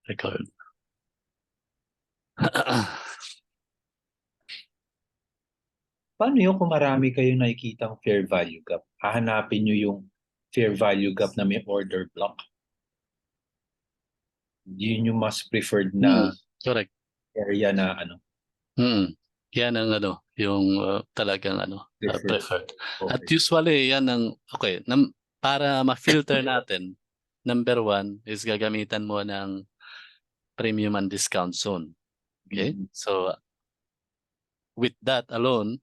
Record. Paano yun kung marami kayong nakikitang fair value gap? Hahanapin nyo yung fair value gap na may order block. Yun yung mas preferred na Correct. area na ano. Yan ang yung talagang preferred. At Okay. usually yan ang para ma-filter natin. Number one is gagamitan mo ng premium and discount zone. Okay? So with that alone,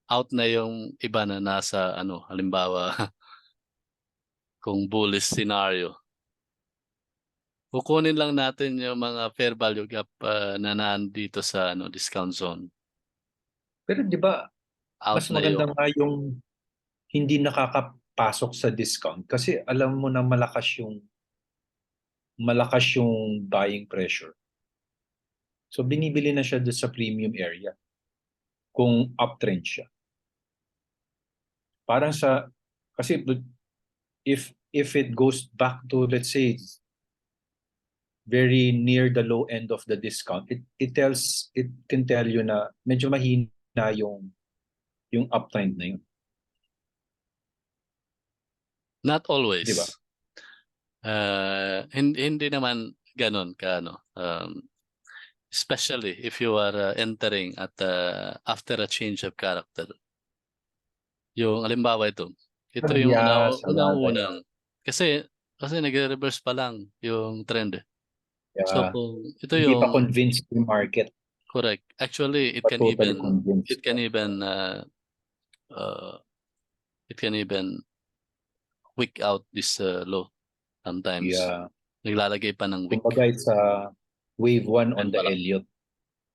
out na yung iba na nasa halimbawa kung bullish scenario. Kukunin lang natin yung mga fair value gap na nandito sa discount zone. Pero di ba, Out mas na maganda yung nga yung hindi nakakapasok sa discount kasi alam mo na malakas yung buying pressure. So binibili na siya doon sa premium area kung uptrend siya. Parang kasi if it goes back to, let's say, very near the low end of the discount, it can tell you na medyo mahina yung uptrend na yun. not always. Di ba? Hindi naman ganun ka especially if you are entering at after a change of character. Yung halimbawa ito yung unang kasi nagre-reverse pa lang yung trend. So kung ito Hindi pa convinced yung market. Correct. Actually, it can even wick out this low sometimes. Yeah. Naglalagay pa ng wick. Kumbaga it's wave 1 on the Elliott.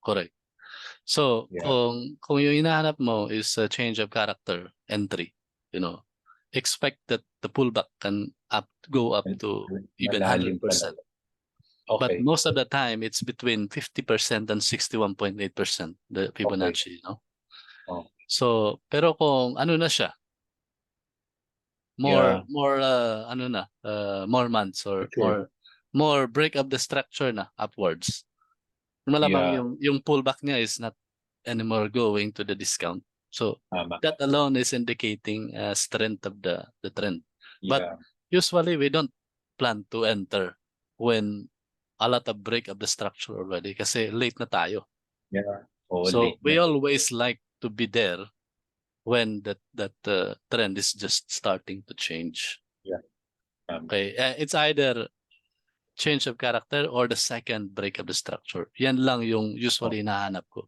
Correct. So, kung yung hinahanap mo is a change of character entry, expect that the pullback can go up to even 100%. Okay. But most of the time, it's between 50% and 61.8% the Fibonacci, Oh. So, pero kung na siya, more months or more break up the structure na upwards. Malamang yung pullback niya is not anymore going to the discount. So that alone is indicating strength of the trend. But usually we don't plan to enter when a lot of break of the structure already kasi late na tayo. So we always like to be there when that trend is just starting to change. Okay, it's either change of character or the second break of the structure. Yan lang yung usually nahanap ko.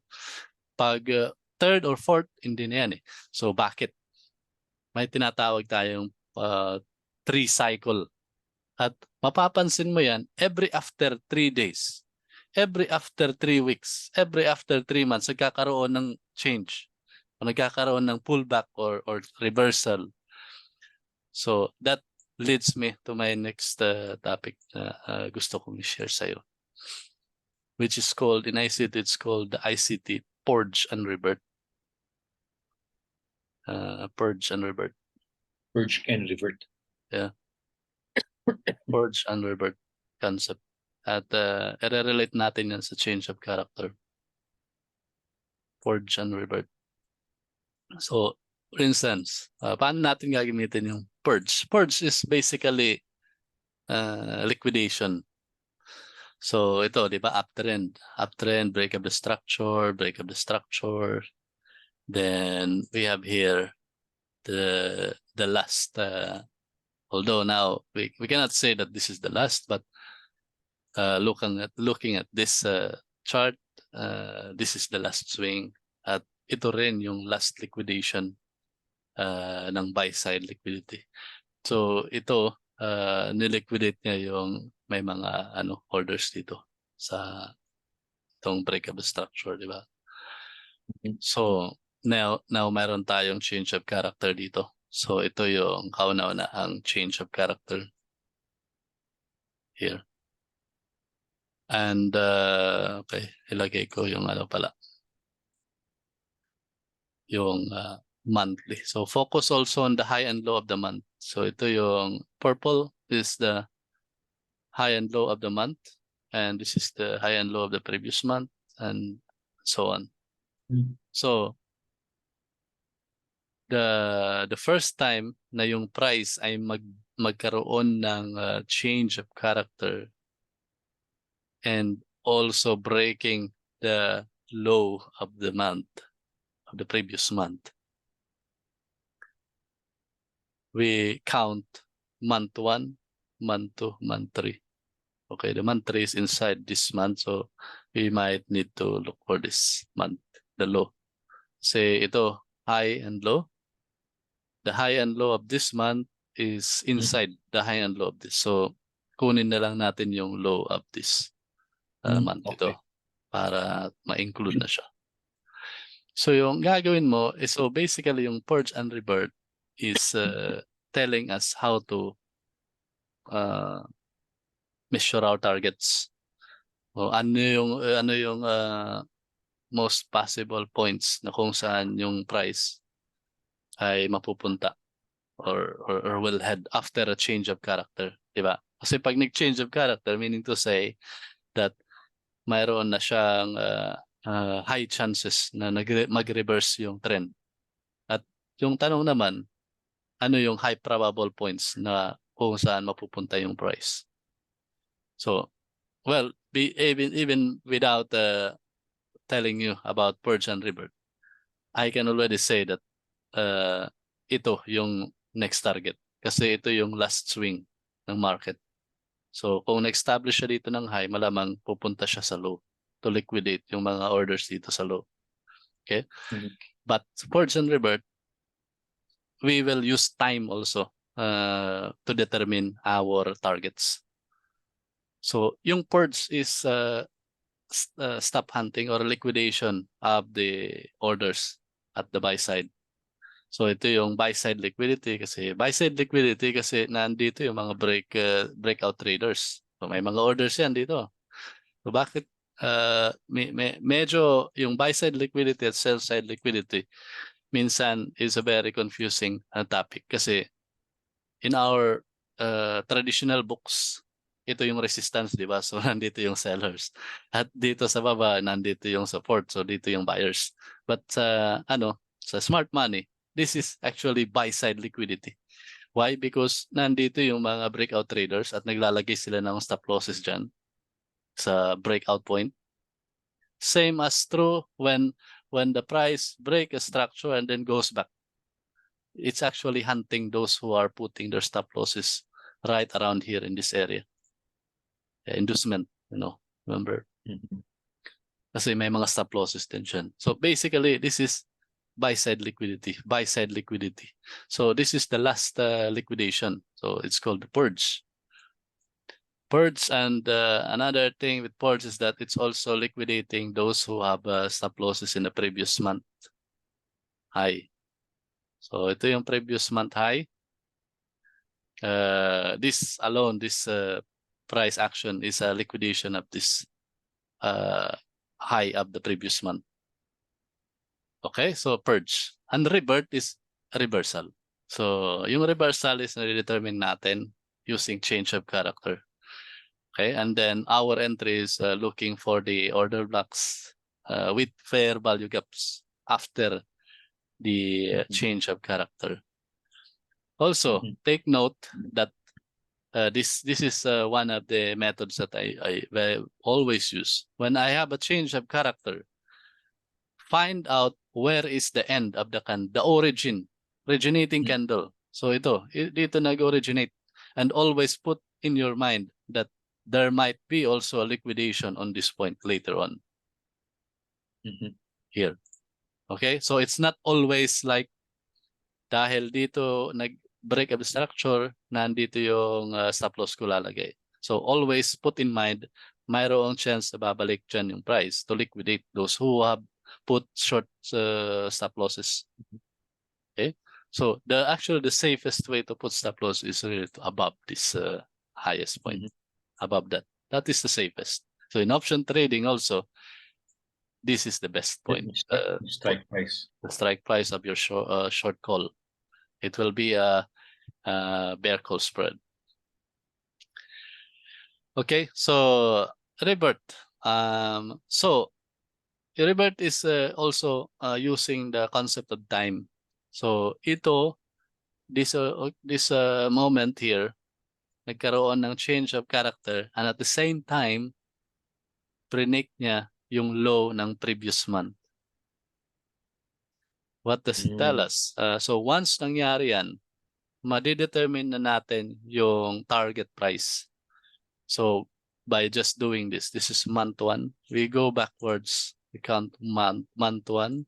Pag third or fourth, hindi na yan eh. So bakit? May tinatawag tayong 3 cycle. At mapapansin mo yan every after 3 days, every after 3 weeks, every after 3 months, nagkakaroon ng change. O nagkakaroon ng pullback or reversal. So that leads me to my next topic na gusto kong i-share sa'yo. Which is called, in ICT, it's called the ICT Purge and Revert. Purge and Revert. Purge and Revert. Yeah. Purge and Revert concept. At i-relate natin yan sa change of character. Purge and Revert. So, for instance, paano natin gagamitin yung purge? Purge is basically liquidation. So ito, di ba, uptrend, break up the structure. Then we have here the last. Although now we cannot say that this is the last, but looking at this chart, this is the last swing. At ito rin yung last liquidation ng buy side liquidity. So ito niliquidate niya yung may mga orders dito sa itong break of the structure, di ba? So now mayroon tayong change of character dito. So ito yung kauna-unahang change of character here. And okay, ilagay ko yung yung monthly. So focus also on the high and low of the month. So ito yung purple is the high and low of the month, and this is the high and low of the previous month, and so on. So the first time na yung price ay magkaroon ng change of character and also breaking the low of the month, of the previous month, we count month 1, month 2, month 3. Okay, the month 3 is inside this month, so we might need to look for this month, the low. Say ito, high and low. The high and low of this month is inside the high and low of this. So kunin na lang natin yung low of this month ito para ma-include na siya. So yung gagawin mo is, so basically yung purge and revert is telling us how to measure our targets. O ano yung most possible points na kung saan yung price ay mapupunta or will head after a change of character, di ba? Kasi pag nag-change of character, meaning to say that mayroon na siyang high chances na mag-reverse yung trend. At yung tanong naman, ano yung high probable points na kung saan mapupunta yung price? So, well, even without telling you about purge and revert, I can already say that ito yung next target kasi ito yung last swing ng market. So kung na-establish siya dito ng high, malamang pupunta siya sa low to liquidate yung mga orders dito sa low. Okay? But purge and revert, we will use time also to determine our targets. So yung purge is stop hunting or liquidation of the orders at the buy side. So ito yung buy side liquidity kasi nandito yung mga breakout traders. So may mga orders yan dito. So bakit medyo yung buy side liquidity at sell side liquidity minsan is a very confusing topic kasi in our traditional books, ito yung resistance, di ba? So nandito yung sellers. At dito sa baba, nandito yung support. So dito yung buyers. But sa smart money, this is actually buy-side liquidity. Why? Because nandito yung mga breakout traders at naglalagay sila ng stop losses dyan sa breakout point. Same as true when the price break a structure and then goes back. It's actually hunting those who are putting their stop losses right around here in this area. Inducement, remember? Kasi may mga stop losses din dyan. So basically, this is buy-side liquidity. So this is the last liquidation. So it's called the purge. Purge, and another thing with purge is that it's also liquidating those who have stop losses in the previous month high. So ito yung previous month high. This alone, this price action is a liquidation of this high of the previous month. Okay, so purge. And revert is a reversal. So yung reversal is na-determine natin using change of character. Okay, and then our entry is looking for the order blocks with fair value gaps after the change of character. Also, take note that this is one of the methods that I always use. When I have a change of character, find out where is the end of the originating candle. So dito nag-originate, and always put in your mind that there might be also a liquidation on this point later on. Here. Okay, so it's not always like dahil dito nag-break of the structure, nandito yung stop loss ko lalagay. So always put in mind, mayroong chance na babalik dyan yung price to liquidate those who have put short stop losses. Okay, so the safest way to put stop loss is really above this highest point. Above that is the safest. So in option trading also, this is the best point. Strike price. The strike price of your short call. It will be a bear call spread. Okay, so revert. So revert is also using the concept of time. So ito, this moment here, nagkaroon ng change of character, and at the same time, predict niya yung low ng previous month. What does it tell us? So once nangyari yan, madidetermine na natin yung target price. So by just doing this is month 1. We go backwards. We count month 1.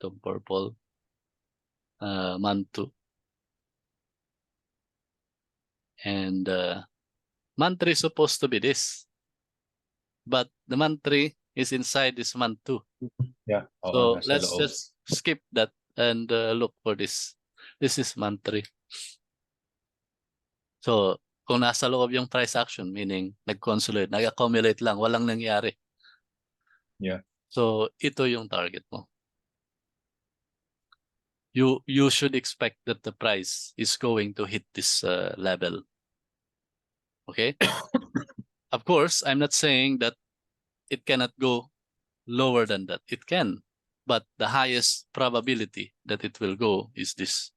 Itong purple. Month 2. And month 3 is supposed to be this. But the month 3 is inside this month 2. Yeah. So let's just skip that and look for this. This is month 3. So kung nasa loob yung price action, meaning nag-consolidate, nag-accumulate lang, walang nangyari. Yeah. So ito yung target mo. You should expect that the price is going to hit this level. Okay? Of course, I'm not saying that it cannot go lower than that. It can. But the highest probability that it will go is this.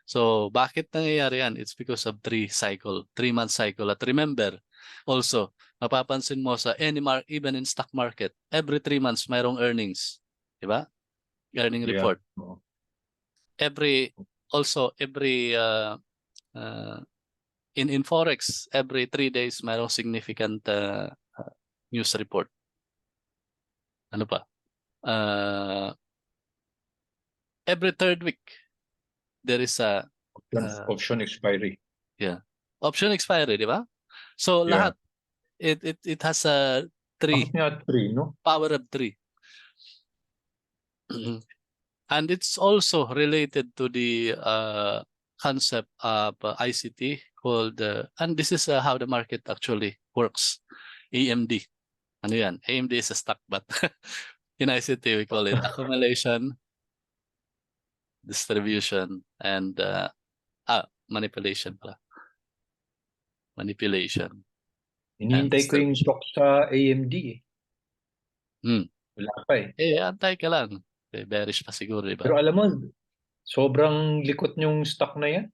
So bakit nangyayari yan? It's because of 3-month cycle. At remember, also, mapapansin mo sa even in stock market, every 3 months mayroong earnings. Diba? Earning report. Every in Forex, every 3 days mayroong significant news report. Ano pa? Every 3rd week, there is a option expiry. Yeah. Option expiry, di ba? So lahat, it has a 3. No? Power of 3. And it's also related to the concept of ICT called, and this is how the market actually works, AMD. Ano yan? AMD is a stock, but in ICT we call it accumulation, distribution, and manipulation pala. Manipulation. Hinihintay ko yung stock sa AMD eh. Wala pa eh. Antay ka lang. Bearish pa siguro, diba? Pero alam mo, sobrang likot yung stock na yan.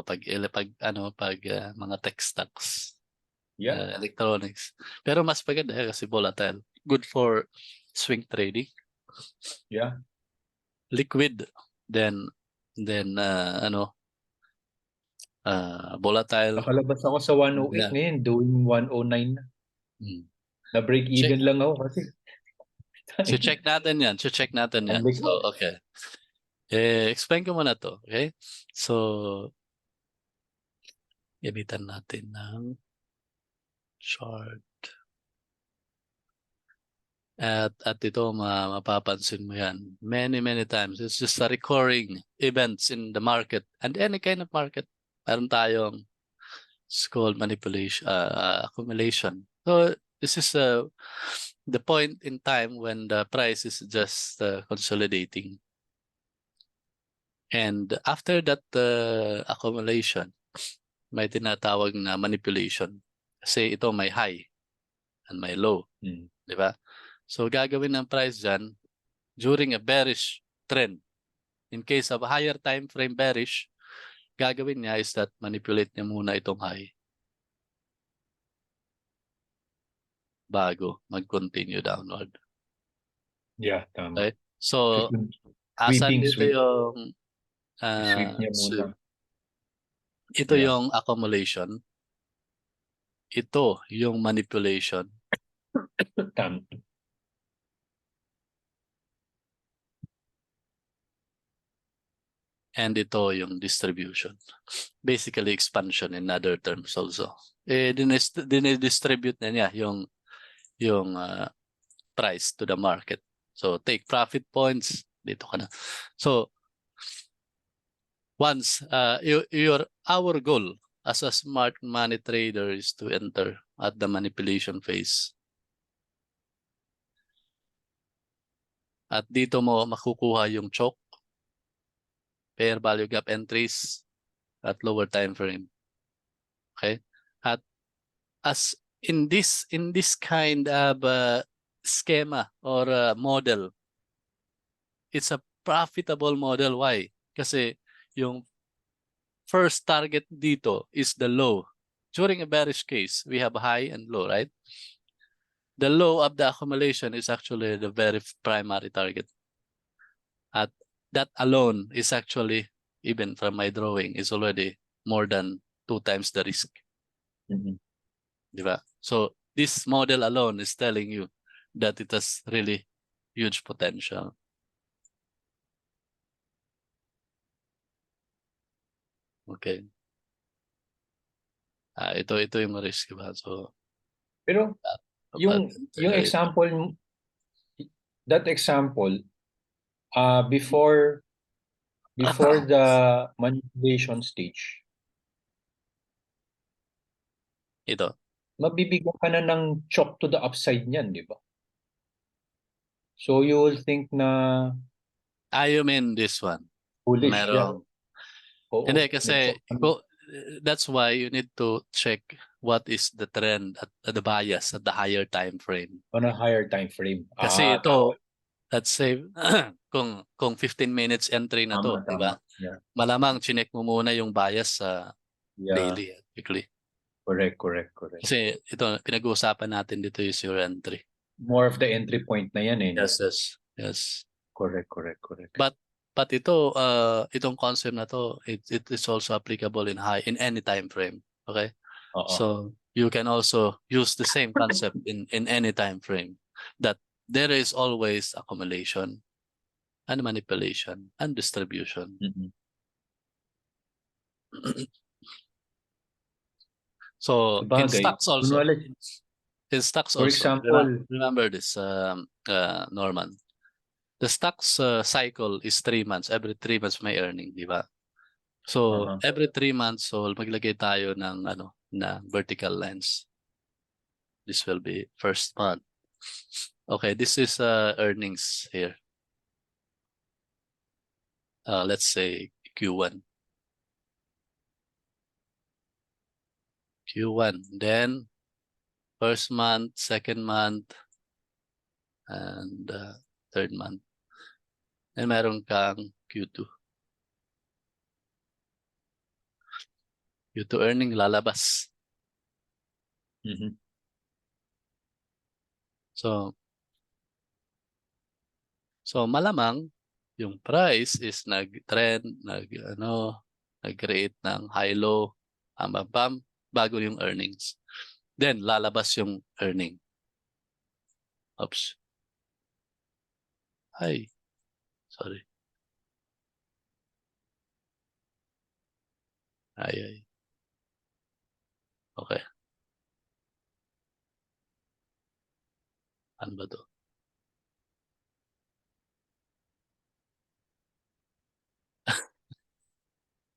Pag mga tech stocks. Yeah. Electronics. Pero mas maganda kasi volatile. Good for swing trading. Yeah. Liquid. Then volatile. Nakalabas ako sa 108 ngayon, doing 109 na. Na-break even lang ako kasi. So check natin yan. So, okay. Explain ko muna to. Okay? So, gamitan natin ng chart. At ito, mapapansin mo yan. Many times. It's just a recurring events in the market. And any kind of market. Meron tayong, it's called manipulation, accumulation. So, this is the point in time when the price is just consolidating. And after that accumulation, may tinatawag na manipulation. Kasi ito may high and may low. Di ba? So gagawin ng price dyan during a bearish trend. In case of a higher time frame bearish, gagawin niya is that manipulate niya muna itong high bago mag-continue downward. Yeah, tama. Okay? So, asan dito yung sweep niya muna. Ito yung accumulation. Ito yung manipulation. Tama. And ito yung distribution. Basically expansion in other terms also. Dinidistribute na niya yung price to the market. So take profit points, dito ka na. So once our goal as a smart money trader is to enter at the manipulation phase. At dito mo makukuha yung choke, fair value gap entries at lower time frame. Okay? At as in this kind of schema or model, it's a profitable model. Why? Kasi yung first target dito is the low. During a bearish case, we have high and low, right? The low of the accumulation is actually the very primary target. At that alone is actually, even from my drawing, is already more than 2 times the risk. Diba? So this model alone is telling you that it has really huge potential. Okay. Ito yung risk, diba? So, pero yung example, that example, before the manipulation stage, ito, mabibigyan ka na ng chop to the upside niyan, di ba? So you will think na you mean this one? bullish siya. Oo, Hindi, kasi that's why you need to check what is the trend at the bias at the higher time frame. On a higher time frame. Kasi ito, let's say, kung 15 minutes entry na to, di ba? Yeah. Malamang chinek mo muna yung bias sa daily at weekly. Correct. Kasi ito, pinag-uusapan natin dito is your entry. More of the entry point na yan eh. Yes. Correct. But ito, itong concept na to, it is also applicable in any time frame. Okay? So you can also use the same concept in any time frame, that there is always accumulation and manipulation and distribution. So in stocks also, for example, remember this, Norman. The stocks cycle is 3 months. Every 3 months may earning, di ba? So every 3 months, so maglagay tayo ng na vertical lines. This will be first month. Okay, this is earnings here. Let's say Q1. Then first month, second month, and third month. And meron kang Q2. Q2 earning lalabas. So malamang yung price is nag-trend, nag-create ng high-low, bam, bago yung earnings. Then lalabas yung earning. Oops. Sorry. Okay. Ano ba to?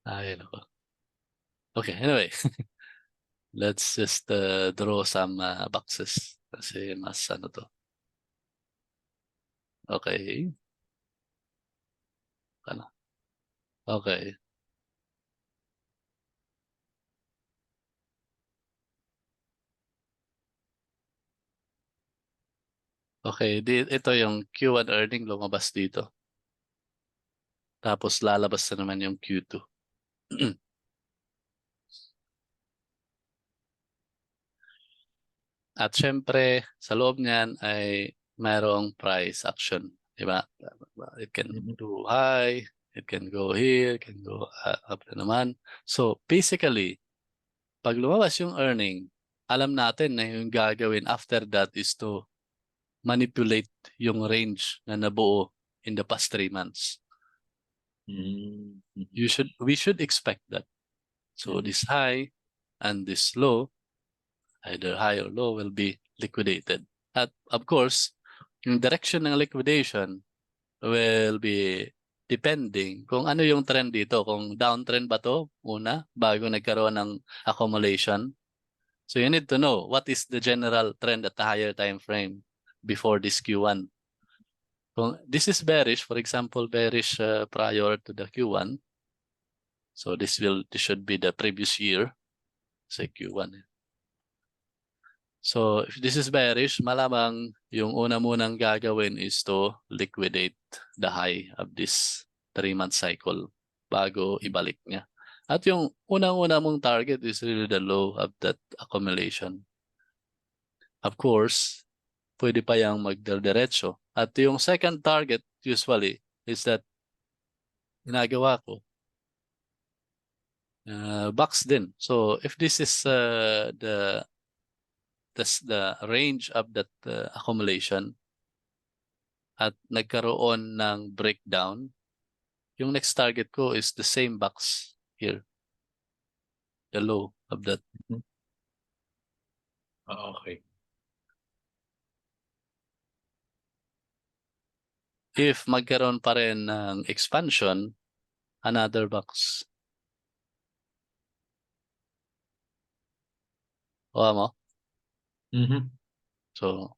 Nako. Okay, anyway. Let's just draw some boxes. Kasi mas to. Okay. Okay. Okay, ito yung Q1 earning lumabas dito. Tapos lalabas na naman yung Q2. At syempre, sa loob niyan ay mayroong price action. Diba? It can do high, it can go here, it can go up na naman. So basically, pag lumabas yung earning, alam natin na yung gagawin after that is to manipulate yung range na nabuo in the past 3 months. We should expect that. So this high and this low, either high or low, will be liquidated. At of course, yung direction ng liquidation will be depending kung ano yung trend dito. Kung downtrend ba to una bago nagkaroon ng accumulation. So you need to know what is the general trend at the higher time frame before this Q1. Kung this is bearish, for example, bearish prior to the Q1. So this should be the previous year, say Q1. So if this is bearish, malamang yung una munang gagawin is to liquidate the high of this 3-month cycle bago ibalik niya. At yung unang-una mong target is really the low of that accumulation. Of course, pwede pa yang magdiretso. At yung second target usually is that ginagawa ko box din. So if this is the range of that accumulation at nagkaroon ng breakdown, yung next target ko is the same box here. The low of that. Okay. If magkaroon pa rin ng expansion, another box. Kuha mo? So,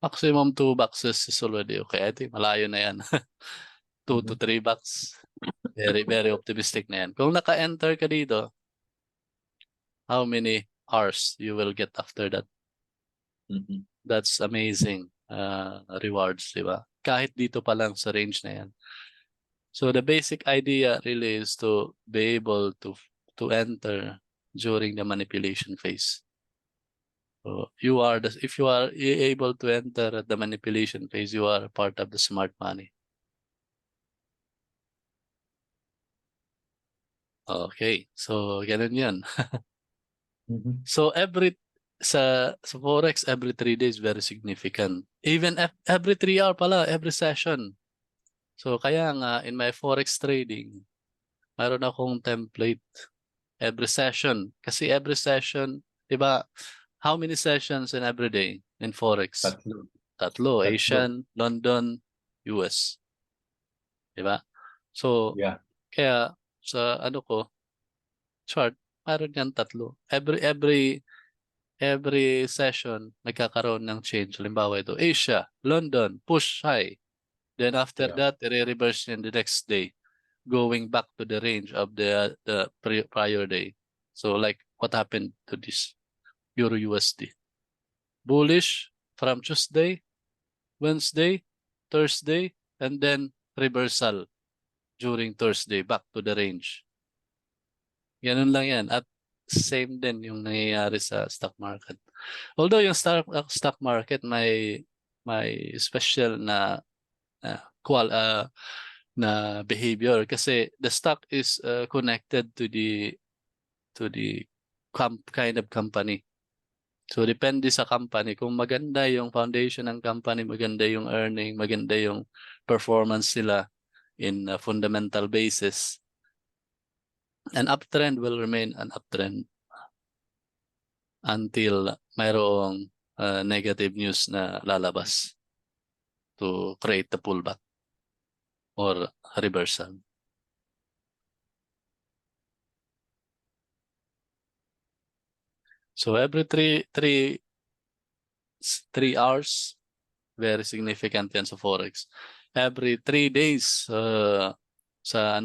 maximum 2 boxes is already okay. I think malayo na yan. 2 to 3 box. Very, very optimistic na yan. Kung naka-enter ka dito, how many hours you will get after that? That's amazing rewards, di ba? Kahit dito pa lang sa range na yan. So the basic idea really is to be able to enter during the manipulation phase. So if you are able to enter at the manipulation phase, you are part of the smart money. Okay, so ganun yan. So sa Forex, every 3 days very significant. Even every 3 hour pala, every session. So kaya nga in my Forex trading, mayroon akong template every session. Kasi every session, di ba, how many sessions in every day in Forex? Tatlo. Asian, London, US. Di ba? So, kaya sa chart, mayroon yan tatlo. Every session, nagkakaroon ng change. Halimbawa ito, Asia, London, push high. Then after that, i-reverse in the next day, going back to the range of the prior day. So like what happened to this Euro USD? Bullish from Tuesday, Wednesday, Thursday, and then reversal during Thursday back to the range. Ganun lang yan. At same din yung nangyayari sa stock market. Although yung stock market may special na behavior kasi the stock is connected to the kind of company. So depende sa company. Kung maganda yung foundation ng company, maganda yung earning, maganda yung performance nila in a fundamental basis, an uptrend will remain an uptrend until mayroong negative news na lalabas to create the pullback or reversal. So every three hours, very significant yan sa Forex. Every 3 days sa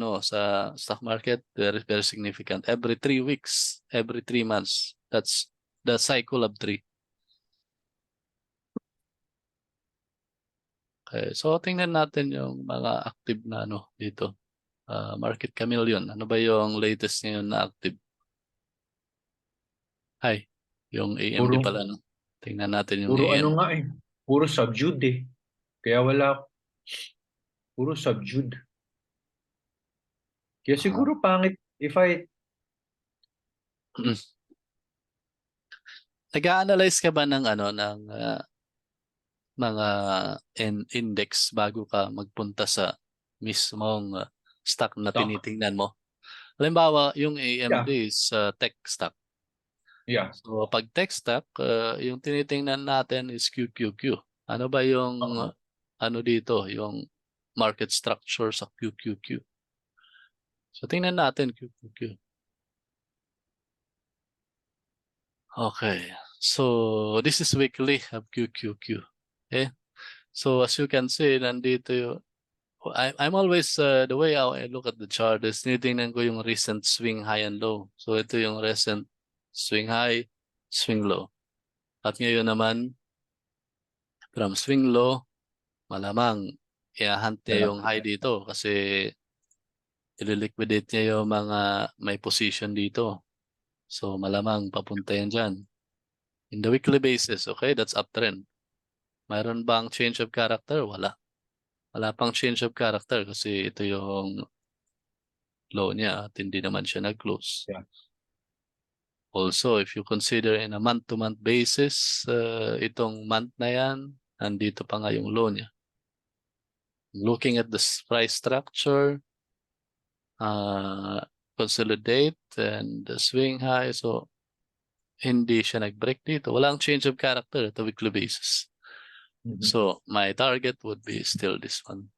stock market, very, very significant. Every 3 weeks, every 3 months. That's the cycle of 3. Okay, so tingnan natin yung mga active na dito. Market Chameleon. Ano ba yung latest ngayon na active? Hi, yung AMD pala, no? Tingnan natin yung Puro AMD. Puro subdued eh. Kaya puro subdued. Kaya siguro pangit if Nag-a-analyze ka ba ng mga index bago ka magpunta sa mismong stock na tinitingnan mo? Halimbawa, yung AMD is tech stock. Yeah. So pag tech stock, yung tinitingnan natin is QQQ. Ano ba yung dito, yung market structure sa QQQ? So tingnan natin QQQ. Okay. So this is weekly of QQQ. Okay? So as you can see, nandito I'm always, the way how I look at the chart is tinitingnan ko yung recent swing high and low. So ito yung recent swing high, swing low. At ngayon naman, from swing low, malamang i-hunt niya yung high dito kasi ililiquidate niya yung mga may position dito. So malamang papunta yan dyan. In the weekly basis, okay, that's uptrend. Mayroon bang change of character? Wala. Wala pang change of character kasi ito yung low niya at hindi naman siya nag-close. Yeah. Also, if you consider in a month-to-month basis, itong month na yan, nandito pa nga yung low niya. Looking at the price structure, consolidate and the swing high, so hindi siya nag-break dito. Walang change of character at a weekly basis. So my target would be still this one.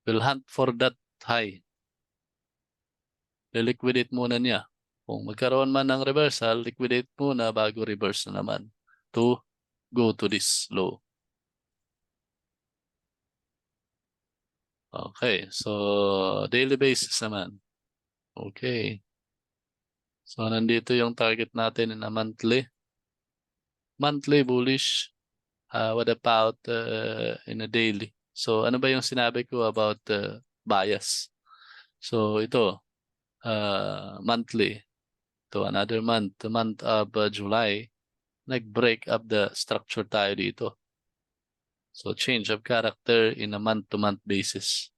We'll hunt for that high. Liquidate muna niya. Kung magkaroon man ng reversal, liquidate muna bago reverse na naman to go to this low. Okay, so daily basis naman. Okay. So nandito yung target natin in a monthly. Monthly bullish. What about in a daily? So ano ba yung sinabi ko about bias? So ito, monthly. To another month, the month of July, nag-break up the structure tayo dito. So change of character in a month-to-month basis.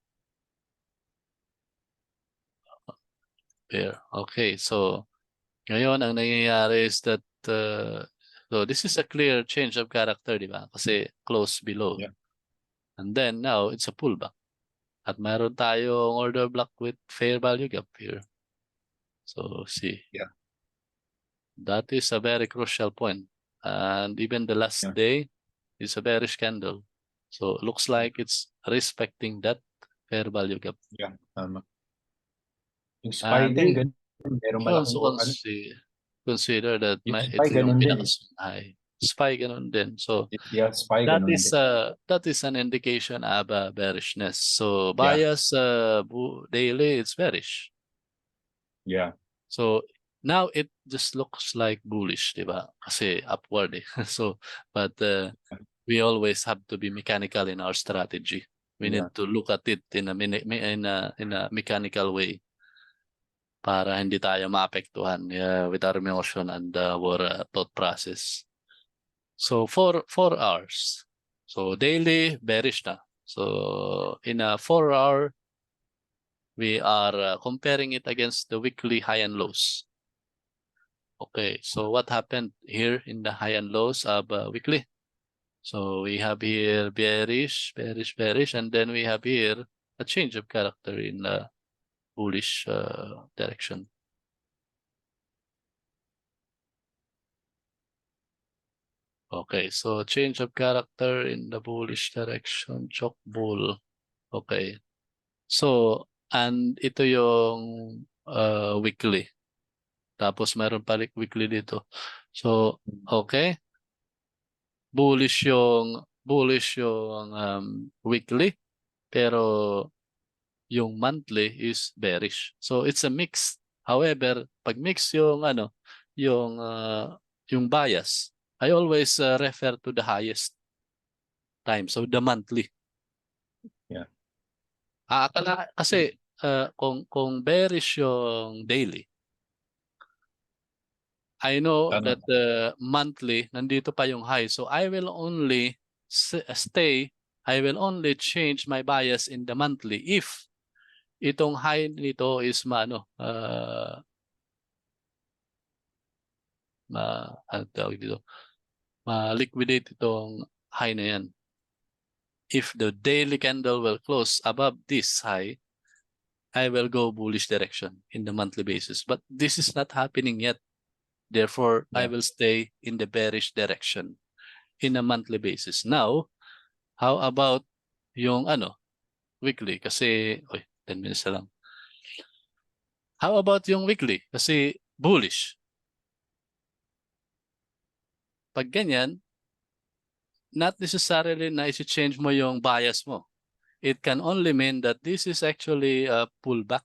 There. Okay, so ngayon ang nangyayari is that so this is a clear change of character, di ba? Kasi close below. Yeah. And then now it's a pullback. At mayroon tayong order block with fair value gap here. So see. Yeah. That is a very crucial point. And even the last day is a bearish candle. So it looks like it's respecting that fair value gap. Yeah, tama. Yung SPY din, ganun. Merong malaking consider that yung ito SPY, yung ganun din. pinaka-high. SPY ganun din. So Yeah, SPY, that ganun is din. that is an indication of bearishness. So bias daily, it's bearish. Yeah. So now it just looks like bullish, di ba? Kasi upward eh. So but we always have to be mechanical in our strategy. We need to look at it in a mechanical way para hindi tayo maapektuhan with our emotion and our thought process. So 4 hours. So daily bearish na. So in a 4 hour, we are comparing it against the weekly high and lows. Okay, so what happened here in the high and lows of weekly? So we have here bearish, bearish, bearish, and then we have here a change of character in the bullish direction. Okay, so change of character in the bullish direction, choke bull. Okay. So, and ito yung weekly. Tapos meron pa weekly dito. So, okay. Bullish yung weekly, pero yung monthly is bearish. So it's a mix. However, pag mix yung yung bias, I always refer to the highest time. So the monthly. Yeah. Kasi kung bearish yung daily, I know that monthly nandito pa yung high. So I will only I will only change my bias in the monthly if itong high nito is ano ma-liquidate itong high na yan. If the daily candle will close above this high, I will go bullish direction in the monthly basis. But this is not happening yet. Therefore, I will stay in the bearish direction in a monthly basis. Now, how about yung weekly? Kasi, 10 minutes na lang. How about yung weekly? Kasi bullish. Pag ganyan, not necessarily na isi-change mo yung bias mo. it can only mean that this is actually a pullback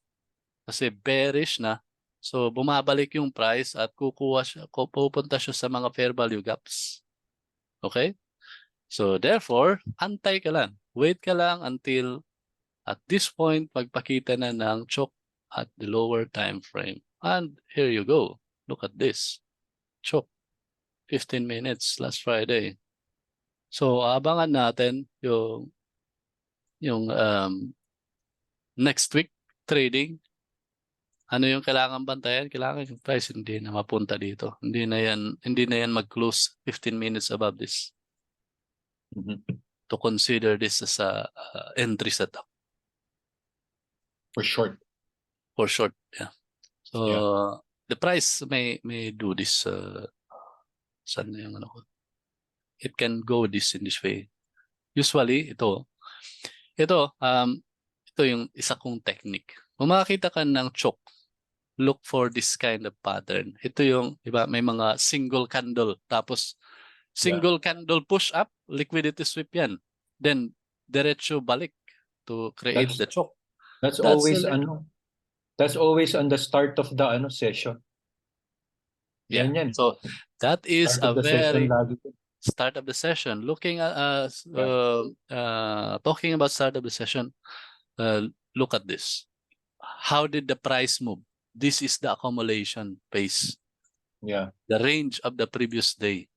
kasi bearish na. So bumabalik yung price at pupunta siya sa mga fair value gaps. Okay? So therefore, antay ka lang. Wait ka lang until at this point magpakita na ng choke at the lower time frame. And here you go. Look at this. Choke. 15 minutes last Friday. So abangan natin yung next week trading. Ano yung kailangan bantayan? Kailangan yung price hindi na mapunta dito. Hindi na yan mag-close 15 minutes above this. To consider this as a entry setup. For short. For short, yeah. So the price may do this. Saan na yung ano ko? It can go this in this way. Usually, ito yung isa kong technique. Kung makakita ka ng choke, look for this kind of pattern. Ito yung, diba, may mga single candle. Tapos, single candle push up, liquidity sweep yan. Then, diretso balik to create the choke. That's always on the start of the session. Yeah. Yan. So, that is a very start of the session. Looking at talking about start of the session, look at this. How did the price move? This is the accumulation pace. Yeah. The range of the previous day.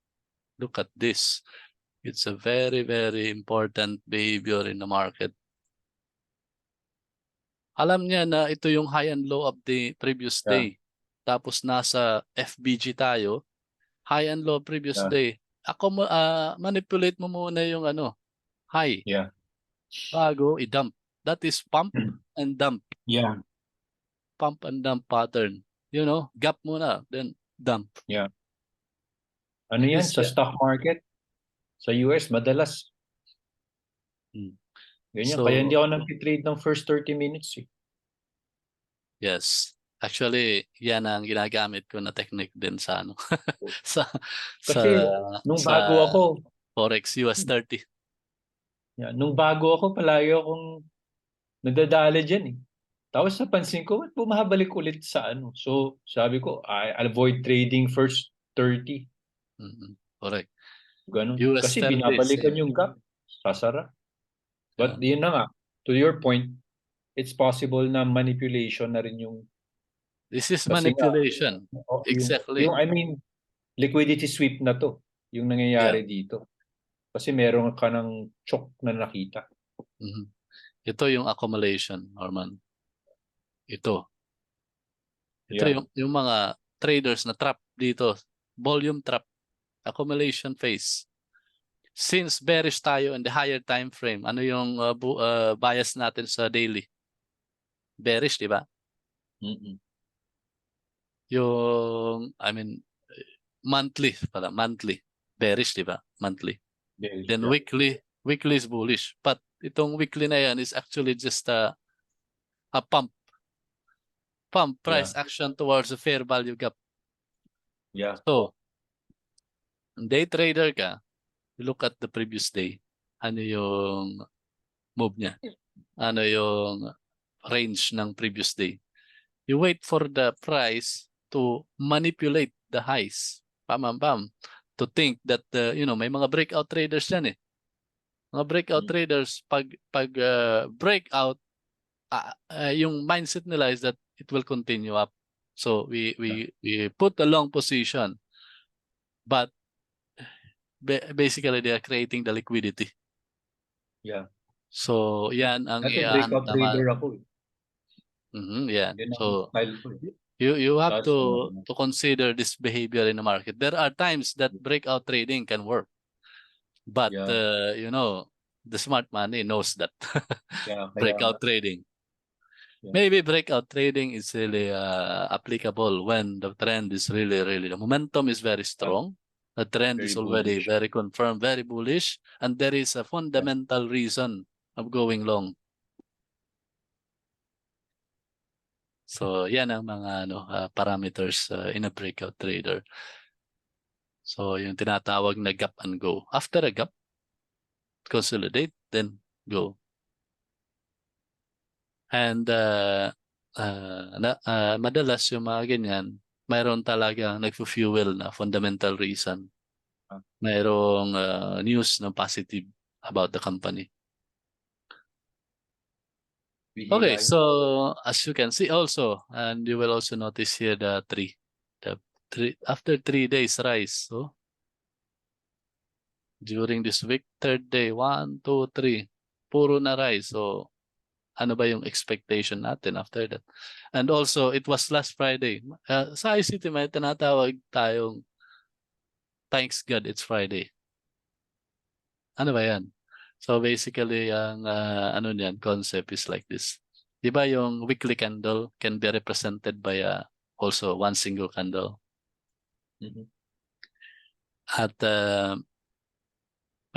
Look at this. It's a very, very important behavior in the market. Alam niya na ito yung high and low of the previous day. Tapos nasa FBG tayo. High and low previous day. Manipulate mo muna yung high. Yeah. Bago i-dump. That is pump and dump. Yeah. Pump and dump pattern. Gap muna, then dump. Yeah. Ano yan? Sa stock market, sa US, madalas. Ganyan. Kaya hindi ako nag-trade ng first 30 minutes. Yes. Actually, yan ang ginagamit ko na technique din sa Kasi nung bago ako, Forex US 30. Nung bago ako, palagi akong nadadala dyan . Tapos napansin ko, bumabalik ulit sa So, sabi ko, I avoid trading first 30. Correct. Ganun. US Kasi 30, binabalikan yung gap, sasara. But yun na nga, to your point, it's possible na manipulation na rin yung... This is manipulation. Exactly. I mean, liquidity sweep na to, yung nangyayari dito. Kasi meron ka ng choke na nakita. Ito yung accumulation, Norman. Ito yung mga traders na trap dito. Volume trap. Accumulation phase. Since bearish tayo in the higher time frame, ano yung bias natin sa daily? Bearish, di ba? Yung, monthly pala. Monthly. Bearish, di ba? Monthly. Bearish, then weekly is bullish. But itong weekly na yan is actually just a pump price action towards a fair value gap. Yeah. So, day trader ka, look at the previous day. Ano yung move niya? Ano yung range ng previous day? You wait for the price to manipulate the highs. To think that may mga breakout traders yan . Mga breakout traders pag breakout yung mindset nila is that it will continue up. So we put a long position, but basically they are creating the liquidity. Yeah. So yan ang breakout trader ako . Yeah. So you have to consider this behavior in the market. There are times that breakout trading can work, but the smart money knows that breakout trading. Maybe breakout trading is really applicable when the trend is really, the momentum is very strong. The trend is already very confirmed, very bullish, and there is a fundamental reason of going long. So, yan ang mga parameters in a breakout trader. So, yung tinatawag na gap and go. After a gap, consolidate, then go. And madalas yung mga ganyan, mayroon talaga nagfu-fuel na fundamental reason. Mayroong news na positive about the company. Okay, so as you can see also, and you will also notice here the three after 3 days rise. So during this week, third day, 1, 2, 3, puro na rise. So ano ba yung expectation natin after that? And also, it was last Friday. Sa ICT may tinatawag tayong thanks God it's Friday. Ano ba yan? So basically, ang ano niyan, concept is like this. Di ba yung weekly candle can be represented by also one single candle? At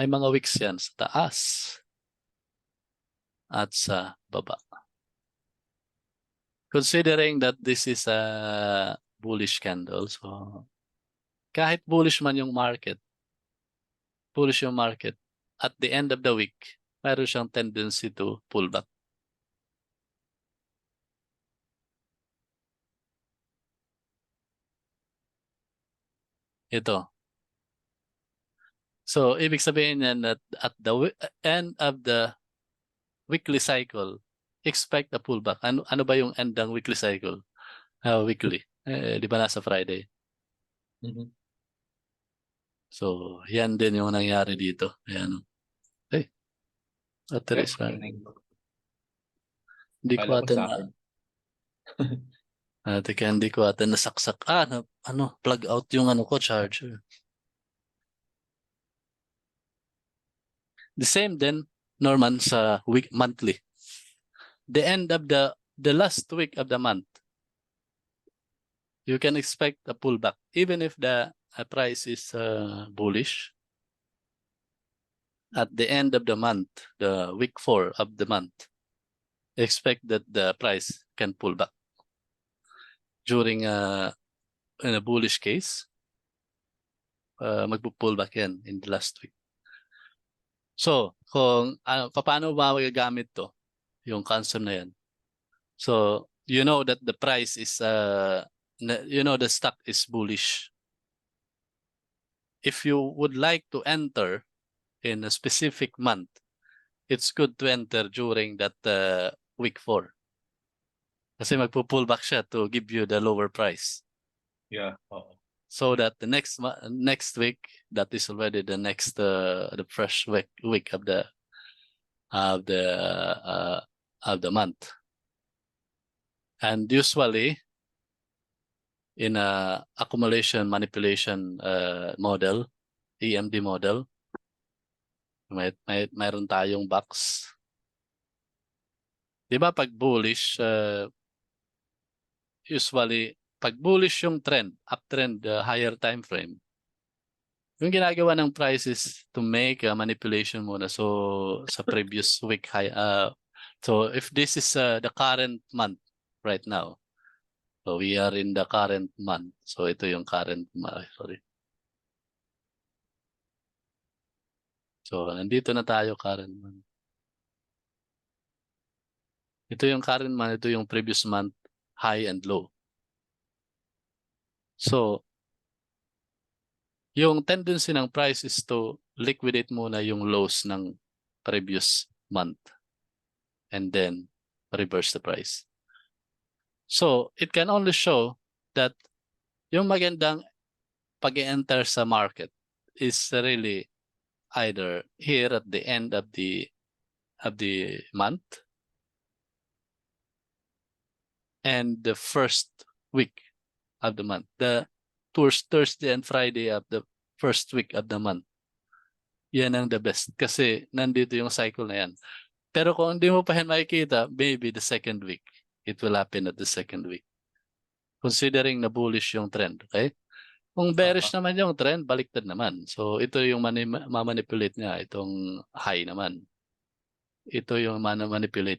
may mga wicks yan sa taas at sa baba. Considering that this is a bullish candle, so kahit bullish man yung market, at the end of the week, mayroon siyang tendency to pull back. Ito. So, ibig sabihin yan that at the end of the weekly cycle, expect a pullback. Ano ba yung end ng weekly cycle? Weekly. Di ba nasa Friday? So, yan din yung nangyari dito. Ayan. Hey. Battery is running. Hindi ko ata na teka, hindi ko ata nasaksak. Plug out yung charger. The same then, Norman, sa monthly. The end of the last week of the month, you can expect a pullback. Even if the price is bullish, at the end of the month, the week 4 of the month, expect that the price can pull back. During in a bullish case, magpo-pull back yan in the last week. So, kung paano ba magagamit to, yung concept na yan. So, you know that the price is, the stock is bullish. If you would like to enter in a specific month, it's good to enter during that week 4. Kasi magpo-pull back siya to give you the lower price. Yeah. So that the next week, that is already the next the fresh week of the month. And usually in a accumulation manipulation model, EMD model, mayroon tayong box. Di ba pag bullish, usually pag bullish yung trend, uptrend, higher time frame, yung ginagawa ng price is to make a manipulation muna. So sa previous week high, so if this is the current month right now, so we are in the current month. So ito yung current month, sorry. So nandito na tayo, current month. Ito yung current month, ito yung previous month high and low. So yung tendency ng price is to liquidate muna yung lows ng previous month and then reverse the price. So it can only show that yung magandang pag-enter sa market is really either here at the end of the month and the first week of the month. The Thursday and Friday of the first week of the month. Yan ang the best kasi nandito yung cycle na yan. Pero kung hindi mo pa yan makikita, maybe the second week. It will happen at the second week. Considering na bullish yung trend, okay? Kung bearish naman yung trend, baliktad naman. So ito yung mamanipulate niya, itong high naman. Ito yung manipulate